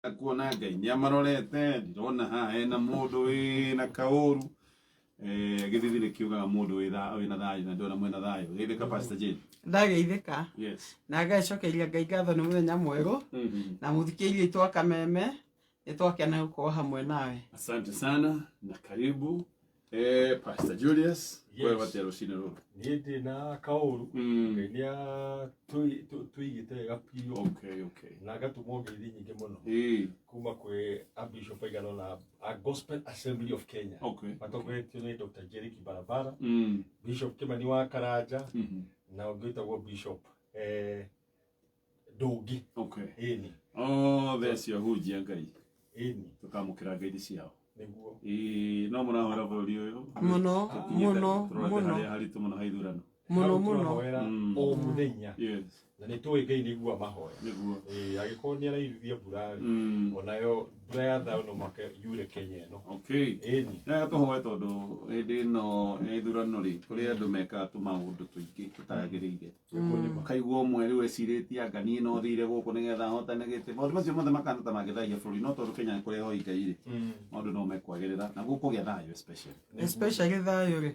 kuona Ngai nĩ amarorete ndirona haha hena mũndũ wĩna kaũru gĩthithirĩ kiugaga mũndũ wĩna thayũ na ndona mwena thayũ geithĩka Pastor Jane. Ndageithĩka. Yes. Na ngacokeria Ngai ngatho nĩ mũthenya mwerũ na mũthikĩririe itwa kameme nĩtwakena gũkorwo hamwe nawe. Asante sana na karibu Pastor Julius. Wewe watia rũcinĩ rũrũ. Niĩ ndĩna kaũru Ngai nĩa tũigĩte gapiũ. Okay. Na ngatũmwo ngeithi nyingĩ mũno kuma kwĩ Bishop aigana na a Gospel Assembly of Kenya. Matongoretio nĩ Dr. Jerry Barabara, Bishop Kimani wa Karanja na ũngĩtagwo Bishop Ndũngĩ. Ĩni. Oh, there's your hujia Ngai. Ĩni. Tũkamũkĩra ngeithi ciao. Nĩguo. No mũrahora bũrũri ũyũ. Mũno. Haritũ mũno haithurano. Mũno. O mũthenya. Yes. Na nĩtũĩ Ngai nĩguo amahoya. Nĩguo. Agĩkorwo nĩarairithia mbura onayo mbura ya thayũ no maka yure Kenya ĩno. Ĩni. Na tũhoe tondũ hĩndĩ ĩno ya ithurano rĩ kũrĩ andũ mekaga tũmaũndũ tũingĩ tũtagĩrĩire. Kaigua ũmwe rĩu ecirĩtie anga niĩ no thire gũkũ nĩgetha hotane gĩtĩ. Maũndũ macio mothe makana ta mangĩthaia bũrũri no tondũ Kenya nĩ kũrĩa hoi Ngai rĩ. Maũndũ no mekwagĩrĩra na gũkũgĩa thayũ especially thayũ rĩ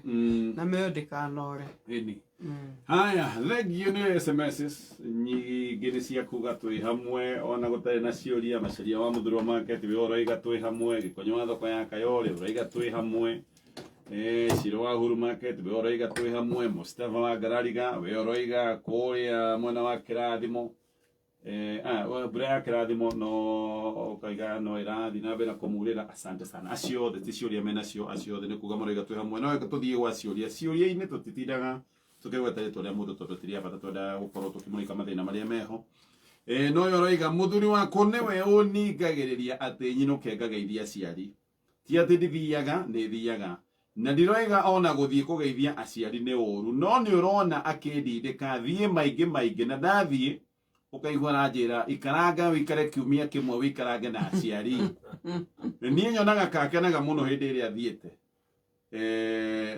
na mĩo ndĩkanore. Ĩni. Haya, thengio nĩ SMSs nyingĩ nĩ cia kuga twĩ hamwe ona gũtarĩ na ciũria macaria wa mũthuri wa market we ũroiga twĩ hamwe Gĩkonyo wa thoko ya Kayole ũroiga twĩ hamwe Ciru wa Huru market we ũroiga twĩ hamwe Mustafa wa Garariga we ũroiga kũrĩa mwena wa Kĩrathimo mbura ya Kĩrathimo no ũkaiga no ĩrathiĩ na mbere na kũmurĩra. Asante sana acio othe ti ciũria menacio acio othe nĩ kuga maroiga twĩ hamwe no tũthiĩ gwa ciũria-inĩ tũtitindaga tukigweta rĩtwa rĩa mũndũ tondũ tĩria bata twenda gũkorwo tũkĩmũrĩka mathĩna marĩa meho. No yoroiga mũthuri wakwa nĩwe ũningagĩrĩria atĩ nyinũke ngageithia aciari ti atĩ ndithiaga nĩthiaga na ndiroiga ona gũthiĩ kũgeithia aciari nĩ ũru no nĩ ũrona akĩndindĩka thiĩ maingĩ na ndathiĩ ũkaigua ranjĩra ikaranga wĩikare kiumia kĩmwe wĩikarange na aciari. Niĩ nyonaga kakenaga mũno hĩndĩ ĩrĩa thiĩte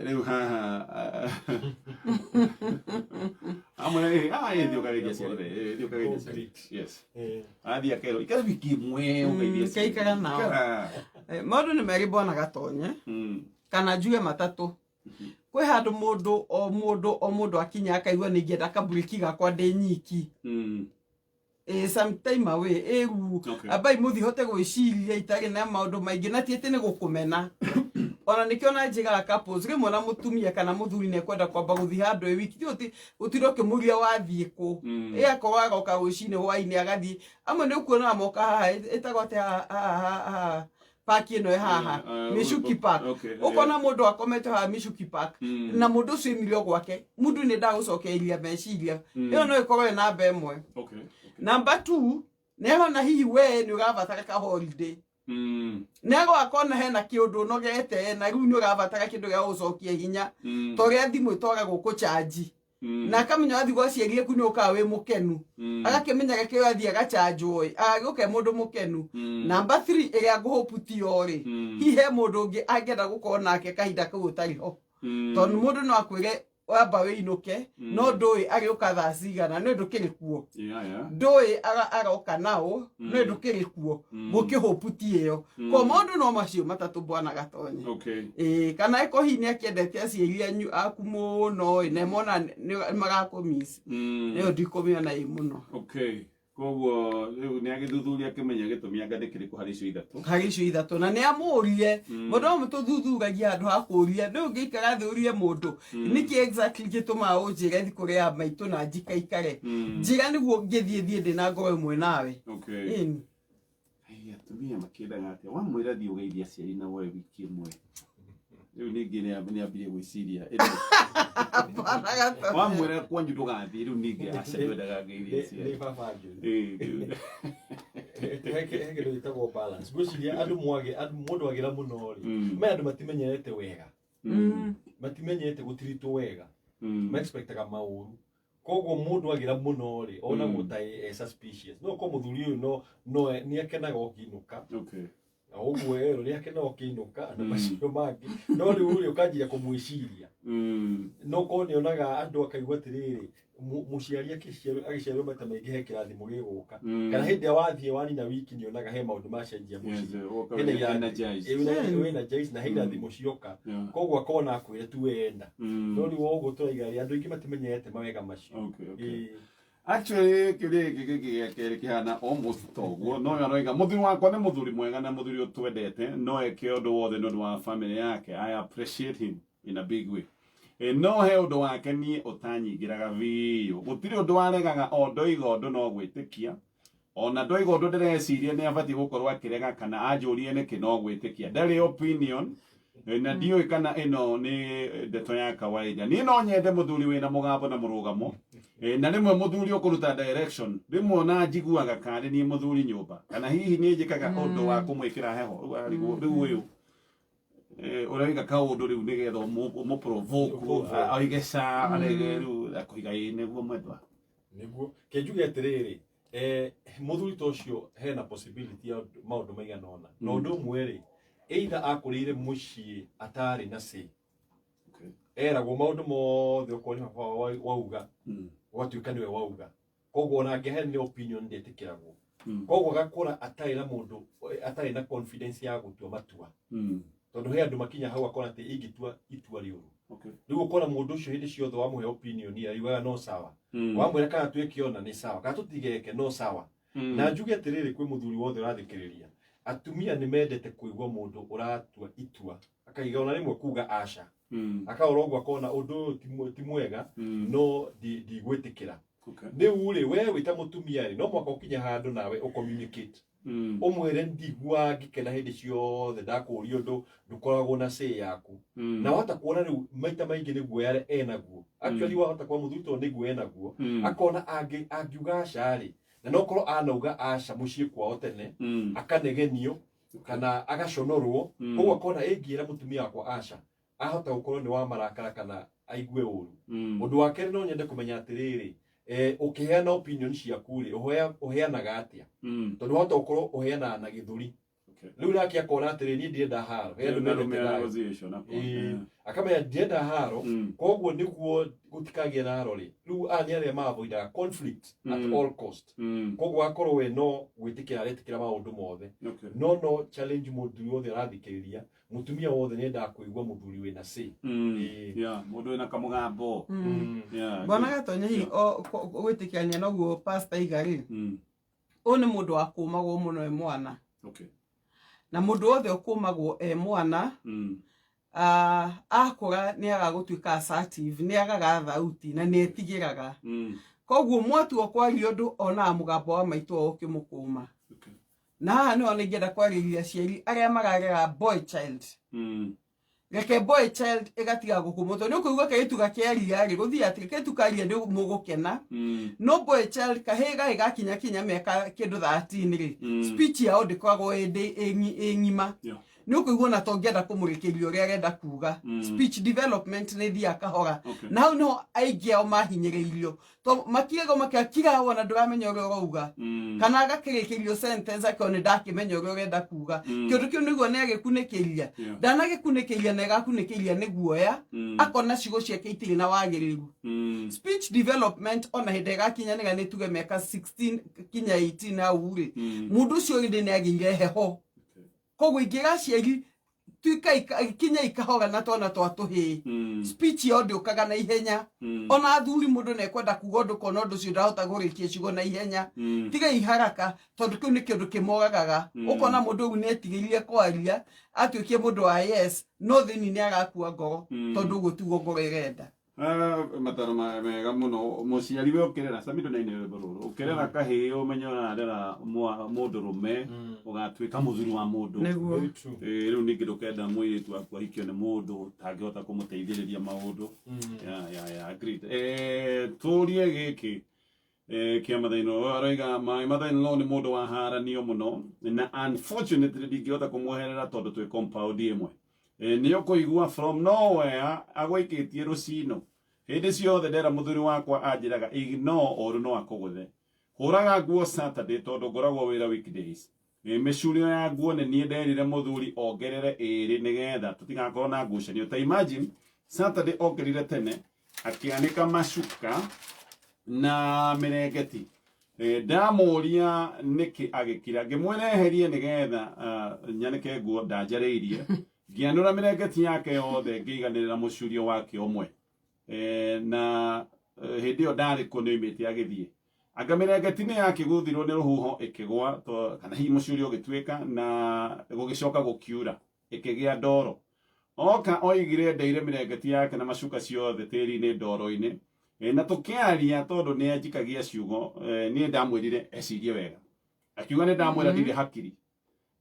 rĩu haha amwe thiĩ ũkageithia aciari yes athiĩ akero ikara wiki ĩmwe ũgeithia kaikara nao maũndũ nĩ merĩ mbona gatonye kana njuge matatũ. Kwĩ handũ mũndũ akinya akaigua nĩ ingĩenda kaburĩki gakwa ndĩ nyiki sometime away abai muthi hote gwĩciria itarĩ na maũndũ maingĩ na tiĩtĩ nĩ gũkũmena ona nĩkĩo na njigaga couples rĩmwe na mũtumia kana mũthuri nĩ kwenda kwamba gũthiĩ handũ wiki gũtirĩ ũkĩmũria wathiĩ kũ akorwo agoka rũcinĩ hwainĩ agathiĩ amwe nĩ ũkuona moka haha ĩtagwo atĩ haha park ĩno haha Mishuki Park ũkona mũndũ akomete haha Mishuki Park na mũndũ ũcio emire gwake mũndũ nĩ ndagũcokeria meciria ĩyo no ĩkorwo ĩ namba ĩmwe. Number 2 nĩhona hihi we nĩ ũgabatara ka holiday nego akona hena kĩũndũ nogete na rĩu nĩ ũgabatara kĩndũ gĩa gũcokia hinya torĩa thimũ ĩtoga gũkũ charge na akamenya athi gwaciarire ku nĩ ũkaga wĩ mũkenu agakĩmenya gĩkĩyo athi agachanjwo agĩũke mũndũ mũkenu. Number 3 ĩrĩa ngũhopu ti ori hihi he mũndũ ũngĩ angĩenda gũkorwo nake kahinda kau ũtarĩ ho tondũ mũndũ no akwĩre wamba wĩinũke no ndũĩ agĩũka thaa cigana nĩ ndũkĩrĩ kuo ndũĩ aroka nao nĩ ndũkĩrĩ kuo gũkĩhopu ti ĩyo kwa maũndũ no macio matatũ bwana gatonye. Kana ĩko hihi nĩ akĩendete aciari anyu aku mũno na mona nĩ magakũmiss ĩyo ndikũmĩona ĩ mũno. Koguo rĩu nĩ agĩthuthuria akĩmenya gĩtũmi anga nĩ kĩrĩkũ harĩ icio ithatũ na nĩ amũrie mũndũ ũmwe tũthuthuragia handũ ha kũria rĩu ngĩikara thĩ ũrie mũndũ nĩkĩ exactly gĩtũmaga ũnjĩre thikũ rĩa maitũ na njikaikare njĩra nĩguo ngĩthiĩ ndĩna ngoro ĩmwe nawe. Atumia makĩendaga atĩa wamwĩra thiĩ ũgeithia aciari na woe wiki ĩmwe rĩu ningĩ nĩ ambirie gwĩciria wamwĩra kwanyu ndũgathiĩ rĩu ningĩ aciendaga ngeithia aciari. Hekĩndũ gĩtagwo balance gwĩciria mũndũ agĩra mũno rĩ me andũ matimenyerete wega matimenyerete gũtiritwo wega maexpectaga maũru koguo mũndũ agĩra mũno rĩ ona gũtarĩ suspicious no ko mũthuri ũyũ no nĩ akenaga ũkĩinũka Ogwo ero riake no kinuka na macio mangi no riu uri ukanjia kumwiciria no ko ni onaga andu akaigwa tiriri muciari agiciarwo mata maingi he kirathimo giguka kana hindi wathie wani na wiki ni onaga he maundu macenjia muciĩ energize na hinda thimo cioka kogwo akona akwire tu wenda no riu ogwo turaiga ri andu ingi matimenyete mawega macio actually kiri kihana almost toguo no yaroiga muthuri wakwa ni muthuri mwega na muthuri utwendete no eke undu wothe no wa family yake. I appreciate him in a big way. No he undu wake ni utanyingiraga biu gutiri undu waregaga ondoiga undu no gwitikia ona ndoiga undu ndireciria ni abati gukorwo akirega kana anjurie niki no gwitikia ndari opinion na ndiyo kana ino ni ndeto ya kawaida ni no nyende muthuri wina mugambo na murugamo na rimwe muthuri ukuruta direction rimwe na njiguaga kandi ni muthuri nyumba kana hihi ni njikaga undu wa kumwikira heho riu uyu uraiga kaundu riu nigetha mu provoke aigeca aregeru akuiga ine guo mwendwa niguo kenjuge atiriri muthuri tocio hena possibility ya maundu maigana ona no undu umwe either akurire muciĩ atari na say eragwo maundu mothe ukoni wauga watuika niwe wauga kogwo ona ngehe ni opinion ndetikiragwo kogwo gakora atari na mundu atari na confidence ya gutua matua tondu he andu makinya hau akona ati ingitua itua riuru riu ukora mundu ucio hindi ciothe wamuhe opinion ya iwaga no sawa wamwira kana twekiona ni sawa kana tutigeke no sawa na njuge atiriri kwi muthuri wothe urathikiriria atumia ni mendete kuigwa mundu uratua itua akaiga ona rimwe kuga aca akaora ogwo akona undu ti mwega no ndigwitikira riu ri we wita mutumia ri no mwaka ukinya handu nawe ucommunicate umwire ndigwa ngikena hindi ciothe ndakuria undu ndukoragwo na say yaku na wata kuona riu maita maingi niguo yare enaguo actually wahota kwa muthuri to niguo enaguo akona angiuga aca ri na no korwo anauga aca muciĩ kwao tene akanegenio kana agaconorwo koguo akona ingiira mutumia wakwa aca ahota gukorwo ni wa marakara kana aigue uru undu wa keri no nyende kumenya atiriri ukiheana opinion ciaku ri uheanaga atia tondu hota gukorwo uheana na githuri riu nake akona atiriri ni ndirenda haro akamenya ndirenda haro koguo niguo gutikagie na haro ri riu ani aria mavoidaga conflict at all cost koguo akorwo we no gwitikira aretikira maundu mothe no challenge muthuri wothe arathikiriria mutumia wothe nenda kuigwa muthuri wina say mundu wina kamugambo bona gatonya hi gwitikirania noguo pastor igari o ni mundu wa kumagwo muno e mwana na mundu wothe ukumagwo e mwana akora ni agagutuika assertive ni agaga thauti na ni etigiraga koguo mwatu okwaria undu ona mugambo wa maito okimukuma na no ona ngenda kwariria ciari aria magarera boy child reke boy child egatiga gukumoto ni kuigwa kaitu gakiaria ri guthii ati kaitu karia ndi mugukena no boy child kahega igakinya meka kindu 13 ri speech yao ndikoragwo engima ni kuigwa na tongenda kumurikiria uria arenda kuga speech development ni thia kahora na hau no aigia o mahinyiririo to makiego makakira wona nduramenya uria urauga kana agakirikirio sentence akone ndakimenya uria urenda kuga kindu kiu niguo ni agikunikiria ndanagikunikiria na egakunikiria ni guoya akona cigo ciake itiri na wagiriru speech development ona hindi gakinya niga ni tuge meka 16 kinya 18 na uri mundu ucio ndi ni agire heho koguo ingira ciari tuika kinya ikahora na tona twatuhi speech yode ukaga na ihenya ona athuri mundu ne kwenda kuga undu kono undu cio ndahota gurikia cigo na ihenya tiga iharaka tondu kiu ni kindu kimogagaga ukona mundu ne tigiririe kwaria atuikie mundu wa yes no thini ni agakua ngoro tondu gutugo ngoro irenda mataro mega muno muciari we ukirera samido na ine bururu ukirera kahi umenyora ndera mundu rume ugatwika muthuri wa mundu riu ningi ndukenda mwiritu wakwa hikio ni mundu tangihota kumuteithiriria maundu agreed turie giki kiamathaino araiga my mother-in-law ni mundu wa haranio muno na unfortunately ndingihota kumuherera tondu twi compound imwe niyo kuigua from nowhere agwikitie rucino hindi ciothe ndera muthuri wakwa anjiraga ignore oru no akuguthe huraga nguo Saturday tondu ngoragwo wira weekdays mĩcurio ya nguo nĩ niĩ nderire mũthuri ongerere 2 nĩgetha tũtigakorwo na ngucanio. Ta imagine Saturday ongerire tene akĩanĩka macuka na mĩrengeti. Ndamũria nĩkĩ agĩkira, ngĩmwereherie nĩgetha nyanĩke nguo ndanjarĩirie, ngĩanũra mĩrengeti yake yothe ngĩiganĩrĩra mũcurio wake ũmwe. Na hĩndĩ ĩyo ndarĩ kũ nĩoimĩte agĩthiĩ, anga mĩrengeti nĩ yakĩgũthirwo nĩ rũhuho ĩkĩgwa, kana hihi mũcurio ũgĩtuĩka na gũgĩcoka gũkiura ĩkĩgĩa ndoro. Oka oigire ndeire mĩrengeti yake na macuka ciothe tĩri-inĩ ndoro-inĩ, na tũkĩaria tondũ nĩ anjikagia ciugo, niĩ ndamwĩrire ecirie wega, akiuga nĩ ndamwĩra ndirĩ hakiri.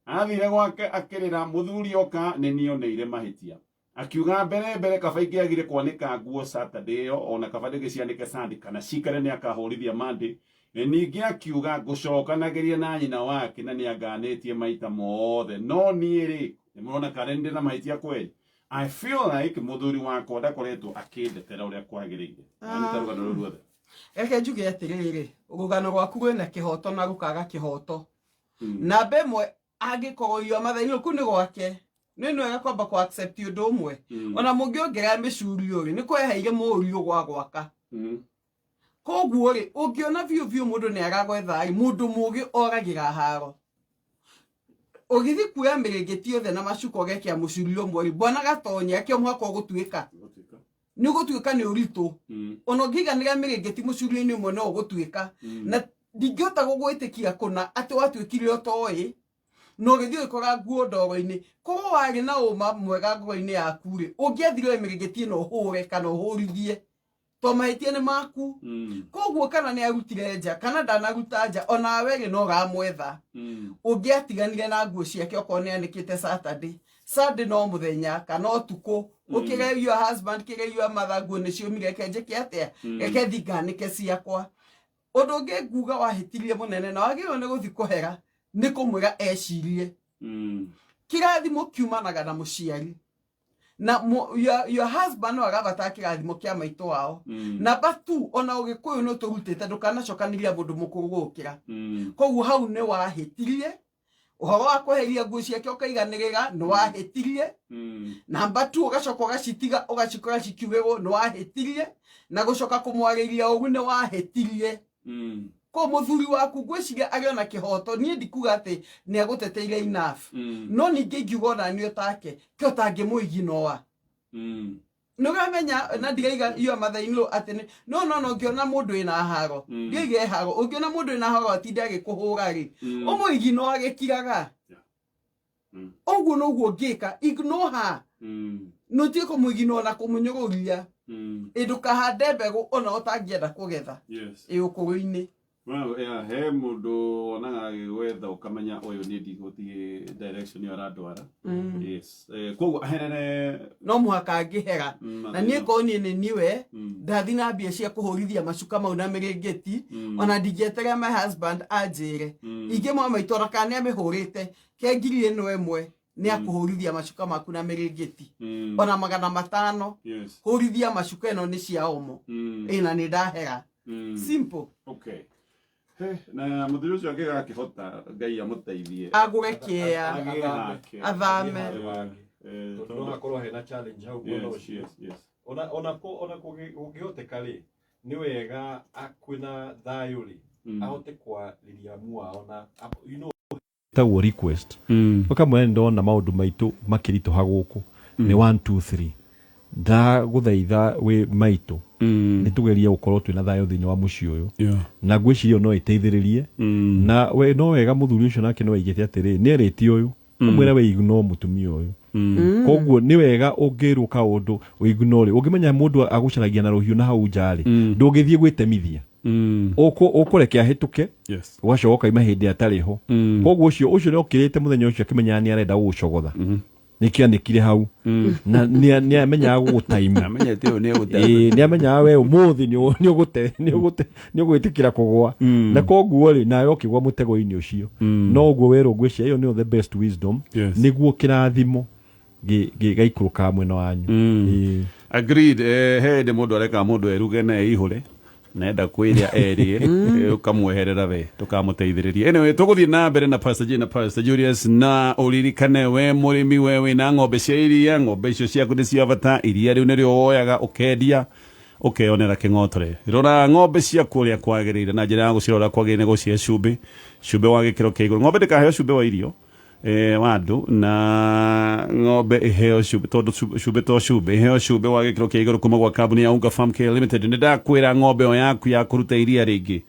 Athire gwake akĩrĩra, mũthuri oka nĩ niĩ oneire mahĩtia, akiuga mbere kaba ingĩagire kwanĩka nguo Saturday ĩyo, ona kaba ndĩgĩcianĩke Sunday kana cikare nĩ akahũrithia Monday. Ningĩ akiuga ngũcokanagĩria na nyina wake na nĩ anganĩtie maita mothe, no niĩ rĩ, nĩmũrona kana ndĩ na mahĩtia kweli. I feel like mũthuri wakwa ndakoretwo akĩndetera ũrĩa kwagĩrĩire. Anita rũgano rũu ruothe. Reke njuge atĩrĩrĩ, rũgano rwaku rwĩna kĩhoto na rũkaga kĩhoto. Namba ĩmwe angĩkorwo iyo mathainĩ kũu nĩ gwake, nĩ wega kwamba ku accept ũndũ ũmwe. Ona mũngĩongerera mĩcurio rĩ, nĩ kweheire mũriũ gwa gwaka. Koguo rĩ, ũngĩona biũ mũndũ nĩ aragwetha rĩ, mũndũ mũgĩ oragĩra haro. Ũgĩthi kuoya mĩrengeti yothe na macuka ũgekĩra mũcurio ũmwe rĩ, bwana gatonya kĩo mwaka ũgũtuĩka. Nĩ ũgũtuĩka nĩ ũritũ. Ona ũngĩiganĩra mĩrengeti mũcurio-inĩ ũmwe no ũgũtuĩka. Na ndingĩhota gũgwĩtĩkia kũna atĩ watuĩkire ũtoĩ, no gĩthiĩ ũgĩkora nguo ndoro-inĩ. Koguo warĩ na ũma mwega ngoro-inĩ yaku rĩ, ũngĩathire mĩrengeti ĩno ũhũre kana ũhũrithie, to mahĩtia nĩ maku. Koguo kana nĩ arutire nja kana ndanaruta nja, ona we rĩ no ũramwetha. Ũngĩatiganire na nguo ciake okorwo nĩ anĩkĩte Sunday no mũthenya kana ũtukũ, ũkĩge your husband kĩge your mother nguo nĩ ciomire kenjeke atĩa, reke thiĩ nganĩke ciakwa. Ũndũ ũngĩ nguga wahĩtirie mũnene na wagĩrĩirwo nĩ gũthiĩ kũhera nĩ kũmwĩra ecirie. Kĩrathimo kiumanaga na mũciari. Na your husband no agabatara kĩrathimo kĩa maitũ wao. Number 2, ona ũgĩkũyũ no tũrutĩte ndũkanacokanĩria mũndũ mũkũrũ gũkĩra. Koguo hau nĩ wahĩtirie. Ũhoro wa kweheria nguo ciake ũkaiganĩrĩra nĩ wahĩtirie. Number 2, ũgacoka ũgacitiga ũgacikora cikiugĩrwo nĩ wahĩtirie. Na gũcoka kũmwarĩria ũguo nĩ wahĩtirie. Ko mũthuri waku ngwĩciria agĩona na kĩhoto, niĩ ndikuga atĩ nĩ agũteteire enough. No ningĩ ingiuga ona niĩ take kĩo tangĩmũiginoa. Nĩ ũramenya na ndigaiga iyo mathainĩ atĩ no ngĩona mũndũ wĩna haro, ngĩige haro, ũngĩona mũndũ wĩna haro atinde agĩkũhũra rĩ, ũmũiginoa agĩkiraga. Ũguo noguo ngĩka, ignore her. No tiĩ kũmũiginoa na kũmũnyũrũria. Ndũkahande mbegũ ona ũtangĩenda kũgetha ũkũrũ-inĩ. Well, yeah, he mũndũ onaga agĩgwetha ũkamenya ũyũ nĩ ndigũthiĩ direction ya arandwara. Yes. Koguo aherere no mũhaka angĩhera. Na niĩ korwo niĩ nĩ niwe ndathi na mbia cia kũhũrithia macuka mau na mĩrengeti, ona ndingĩeterera my husband anjĩre. Ingĩmwa maitũ ona kana nĩamĩhũrĩte ke 1,000 nĩ akũhũrithia macuka maku na mĩrengeti. Ona 500 hũrithia macuka ĩno nĩ cia omo. Na nĩ ndahera. Simple. Okay. Na mũthuri ũcio angĩgakĩhota Ngai amũteithie agũre kĩea athame. Tondũ no hakorwo hena challenge hau mũno ũcio. Ona kũngĩhoteka rĩ, nĩ wega kwĩna thayũ rĩ, ahote kwarĩria muao na tagwo request. Ũkamwĩra ndona maũndũ maitũ makĩritũha gũkũ nĩ 1 2 3. Ndagũthaitha wĩ maitũ nĩ tũgeria gũkorwo twĩna thayũ thĩinĩ wa mũciĩ ũyũ. Na ngwĩciria no ĩteithĩrĩrie. Na we no wega mũthuri ũcio nake no aigĩte atĩrĩ nĩ erĩti ũyũ ũmwĩre we ignore mũtumia ũyũ. Koguo nĩ wega ũngĩrwo kaũndũ ũignore. Ũngĩmenya mũndũ agũcaragia na rũhiũ na hau nja rĩ, ndũngĩthiĩ gwĩtemithia. Ũkũreke ahĩtũke ũgacoka ima hĩndĩ atarĩ ho. Koguo ũcio nĩ okĩrĩte mũthenya ũcio akĩmenya nĩ arenda gũgũcogotha. Nĩkĩanĩkire hau na nĩ amenyaga gũgũtaima. Nĩ amenyaga we ũmũthĩ nĩ ũgwĩtĩkĩra kũgwa. Na koguo rĩ nawe ũkĩgwa mũtego-inĩ ũcio. No ũguo werwo ngwĩciria ĩyo nĩyo the best wisdom nĩguo kĩrathimo gĩgaikũrũka mwena wanyu. Agreed. He mũndũ areka mũndũ eruge na eihũre nenda kwiria eri ukamweherera we tukamuteithiriria anyway tuguthie na mbere na Pastor Julius na uririkane we murimi we na ng'ombe cia iria ng'ombe icio ciaku ni cia bata iria riu nirio woyaga ukendia ukeonera king'otore rora ng'ombe cia kuria kwagirire na njira ya gucirora kwagirire gucie cumbe wa gikiro kia iguru ng'ombe ndikaheo cumbe wa irio wandu na ng'ombe iheo cumbe tondu cumbe iheo cumbe wa gikiro kia iguru kuma gwa kambuni ya Unga Farm Care Limited nindakwira ng'ombe o yaku ya kuruta iria ringi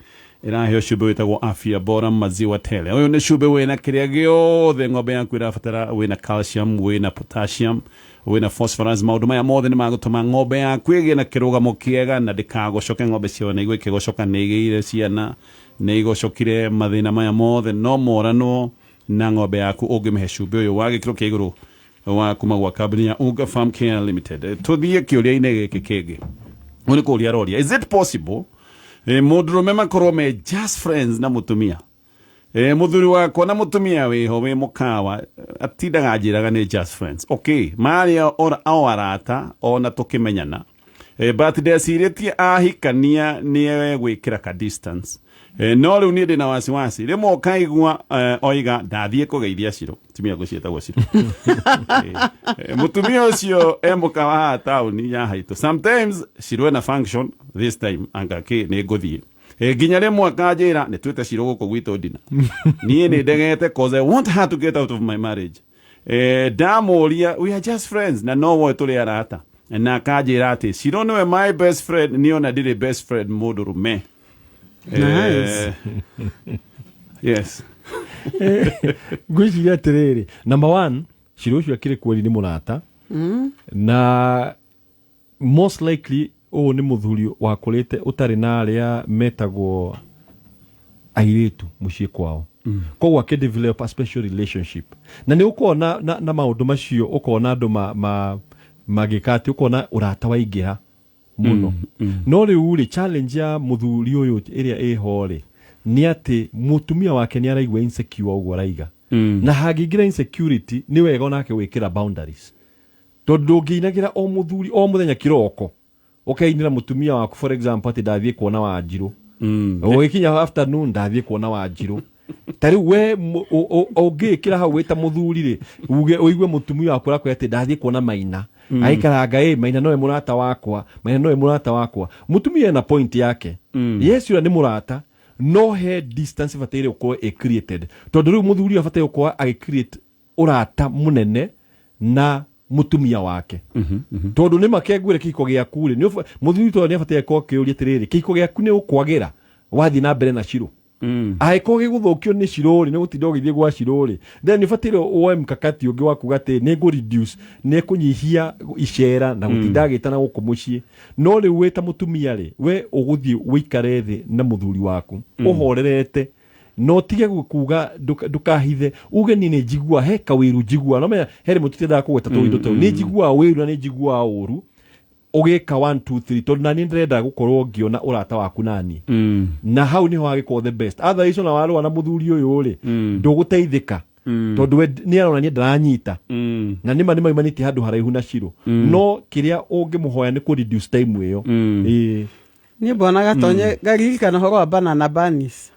iraheo cumbe witagwo Afya Bora Maziwa Tele uyu ni cumbe wina kiria giothe ng'ombe yaku irabatara wina calcium wina potassium wina phosphorus maundu maya mothe ni magutuma ng'ombe yaku igie na kirugamo kiega na ndikagocoke ng'ombe cione igwe kigocoka ni igire ciana ni igocokire mathina maya mothe no morano na ng'ombe yaku ungimihe cumbe uyu wa gikiro kia iguru wa kuma gwa kambuni ya Unga Farm Care Limited tuthie kiuria-ini giki kingi uni kuria roria is it possible mundurume makorwo me just friends na mutumia muthuri wakwa na mutumia wiho wi mukawa atindaga njiraga ni just friends okay mari o arata ona tukimenyana but ndeciritie ahikania ni gwikira ka distance no riu ni ndina wasiwasi rimwe ukaigua oiga ndathie kugeithia Ciru timia gucietagwo Ciru mutumia ucio mukawa tauni ya haitu sometimes Ciru na function this time angaki ni nguthie nginya rimwe akanjira ni twite Ciru guku gwitu ndina nie ni ndegete cause I want her to get out of my marriage damuria we are just friends na no wo tuli arata na akanjira ati Ciru niwe my best friend ni ona ndiri best friend mudurume Nice. Yes. Gwiciria atiriri number 1 Ciru ucio akiri kweri ni murata na most likely ni muthuri wakurite utari na aria metagwo airitu mucii kwao koguo akidevelop a special relationship na ni ukona na maundu macio ukona andu magikati ukona urata waingira muno no riu ri challenge ya muthuri uyu iria ihore ni ati mutumia wake ni araigwa insecure uguo raiga na hagingira insecurity ni wega onake wikira boundaries tondu ngiinagira o muthuri o muthenya kiroko ukainira mutumia waku for example ati ndathie kuona Wanjiru ugikinya afternoon ndathie kuona Wanjiru tari we ugikira hau wita muthuri ri uigue mutumia waku rakwa ati ndathie kuona Maina aikaranga Maina noe murata wakwa Maina noe murata wakwa mutumia na point yake yes yura ni murata no he distance fatire uko created tondu riu muthuri afatai uko create urata munene na mutumia wake tondu ni makengwire kiko giaku ri muthuri to ni afatai uko kiuria tiriri kiko giaku ni ukwagira wathi na mbere na Ciru aiko giguthukio ni Ciru ri ni gutinda ugithie gwa Ciru ri then ifatire uwe mkakati ungi waku gati ni go reduce ni kunyihia icera na gutinda agitana guku mucii no ri wita mutumia ri we uguthie wikare thi na muthuri waku uhorerete no tige kuga ndukahithe uge ni njigua he kawiru njigua no me heri mutitenda kugweta to indo to ni njigua wiru na ni njigua uru ugika 1 2 3 tondu nani ndrenda gukorwo ngiona urata waku nani na hau niho agiko the best otherwise na warwa na muthuri uyu ri nduguteithika tondu we ni arona ndaranyita na nima imanite handu haraihu na Ciru no kiria ungimuhoya ni ku reduce time iyo ni bona gatonye garirikana horo wa banana bunnies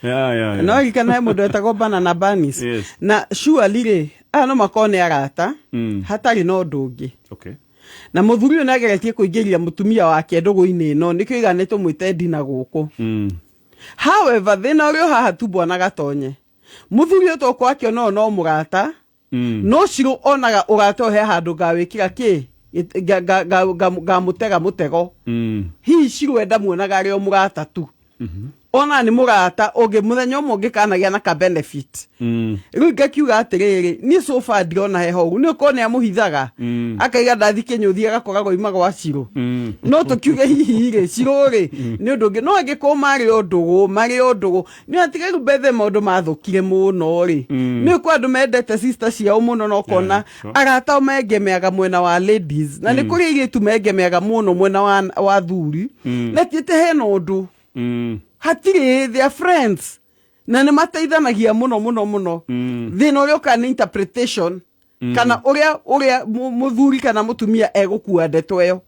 yeah. No gikana mundu etagwo banana bunnies na surely ri no makone arata hatari no ndungi okay na muthuri uyu nageretie kuingiria mutumia wake ndugu-ini no nikio iganetwo mwite ndina guku however thina urio haha tu bona gatonye muthuri uyu to kwake no murata no Ciru onaga urata he handu gawikira ki mutega mutego hi Ciru enda muonaga ari o murata tu ona ni murata oge muthenya umwe ngikanagia na ka benefit riu ngakiuga atiriri ni so far ndirona heho ni ukone amuhithaga akaiga ndathi kinyuthi agakoragwo ima gwa Ciru no tukiuge hihi ri Ciru ri ni undu ngi no agikoma ri undugu ni atiga rubethe maundu mathukire muno ri ni kwa andu mendete sister ciao muno no kona arata mengemeaga mwena wa ladies na ni kuri iritu mengemeaga muno mwena wa thuri na tiete hena undu hatiri their friends na ni mateithanagia muno thina urio kana interpretation kana uria muthuri kana mutumia egukua ndeto yo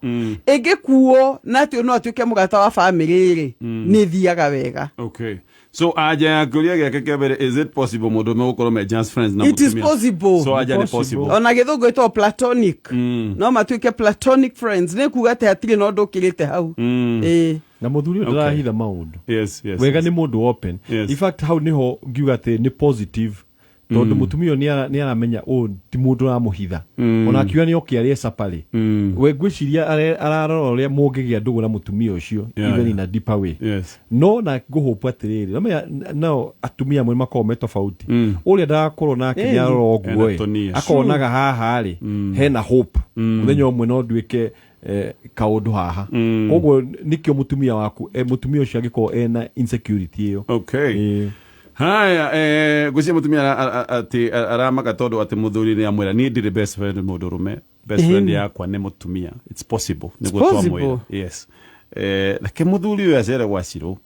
ingikuo na ti no atuike mugata wa family ri ni thiaga wega. Okay, so aja ya kuria gake kebere, is it possible mundu me gukoro me just friends na mutumia? It is possible. So aja ni possible. Ona githungu ito platonic. No matuike platonic friends ne kuga te atiri no ndukirite hau. Na muthuri ndarahitha maundu. Yes. Wega ni mundu open. In fact how niho ngiuga te ni positive. Tondu mutumia ni aramenya ti mundu ramuhitha. Ona akiuga ni okiarie sapari. We ngwiciria ararora uria mungigia ndugu na mutumia ucio even in a deeper way. No na nguhopa atiriri. No atumia mwe makome tofauti. Uria ndarakorwo nake ni arora oguo akonaga haha ri hena hope. Muthenya umwe no nduike kaundu haha. Koguo nikio mutumia waku mutumia ucio agiko ena insecurity iyo. Okay. Haya, gucia mutumia ati aramaka tondu ati muthuri ni amwira ni ndire best friend mudurume, best friend yakwa ni mutumia. It's possible. Niguo twamwira. Yes. Lake muthuri uyu acere gwa Ciru.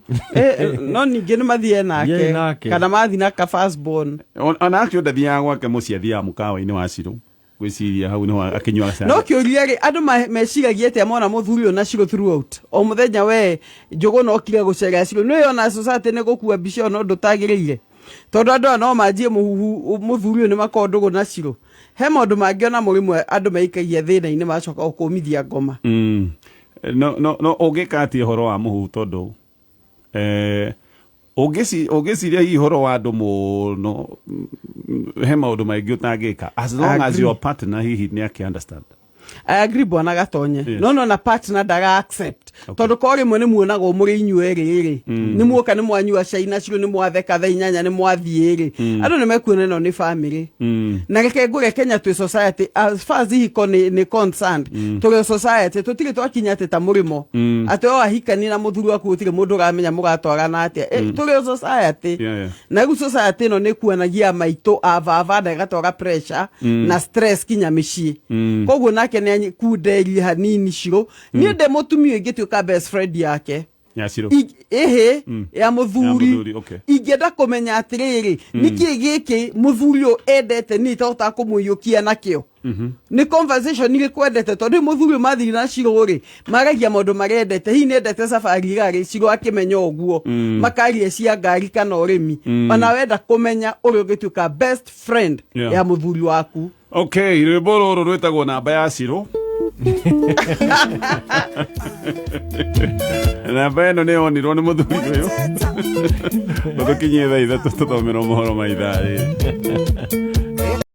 No ningi ni mathie nake kana mathi na ka first born. Ona akio ndathia gwake muci athia mukawa-ini wa Ciru. Gwiciria hau no akinywa sana. No kiuria ri andu meciragia te mona muthuri ona Ciru throughout. O muthenya we njugu no kire gucera Ciru. No yona society ne gukua bicio no ndutagiriire. Tondu andu no manjie muthuri ni makondugu na Ciru. He maundu mangiona murimwe andu maikagia thina-ini macoka ukumithia ngoma. No ugikati horo wa muhu tondu ogesiria ihoro wa andu muno he maundu maingi utangika as long as your partner hihi ni aki understand. I agree bwana gatonye. No na partner daga accept. Tondu ko rimwe ni muonaga muri inyue ri ni muoka ni mwanyua cai na Ciru ni mwatheka tha inyanya ni mwathie ri andu ni mekuona no ni family. Na reke ngure Kenya twi society as far as hiko ni concerned turi society tutire twakinya ati ta murimo ati o ahikani na muthuri waku utire mundu gamenya mugatwarana ati turi society. Na gu society no ni kuonagia maito avava da gatwara pressure na stress kinya mici. Koguo nake ni kudeli hanini Ciru ni de mutumia ingituika best friend yake ya Ciru ya muthuri. Ingenda kumenya atiriri niki giki muthuri o endete ni tota kumuyukia nakio ni conversation ni kwendete tondu muthuri mathiri na Ciru ri maragia maundu marendete hi nendete safari gari Ciru akimenya oguo makarie cia ngari kana urimi ona wenda kumenya uri ungituika best friend ya muthuri waku. Okay, rwimbo ruru rwitagwo namba ya Ciru. Namba ĩno nĩ yonirwo nĩ mũthuri ũyũ. Tũkinyie thaa ithatũ tũthomera mohoro ma ithaa rĩrĩ.